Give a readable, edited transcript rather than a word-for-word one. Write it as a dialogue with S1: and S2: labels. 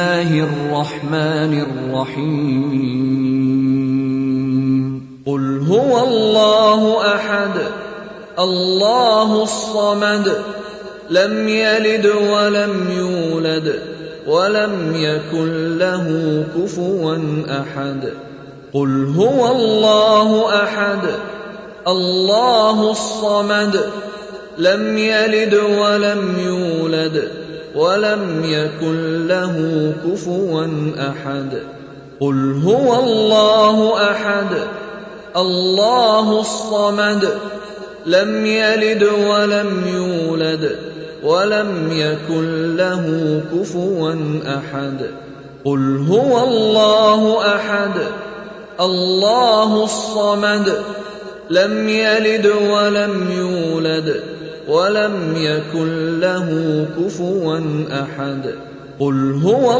S1: الله الرحمن الرحيم قل هو الله أحد الله الصمد لم يلد ولم يولد ولم يكن له كفوا أحد قل هو الله أحد الله الصمد لم يلد ولم يولد ولم يكن له كفوا أحد قل هو الله أحد الله الصمد لم يلد ولم يولد ولم يكن له كفوا أحد قل هو الله أحد الله الصمد لم يلد ولم يولد ولم يكن له كفوا أحد قل هو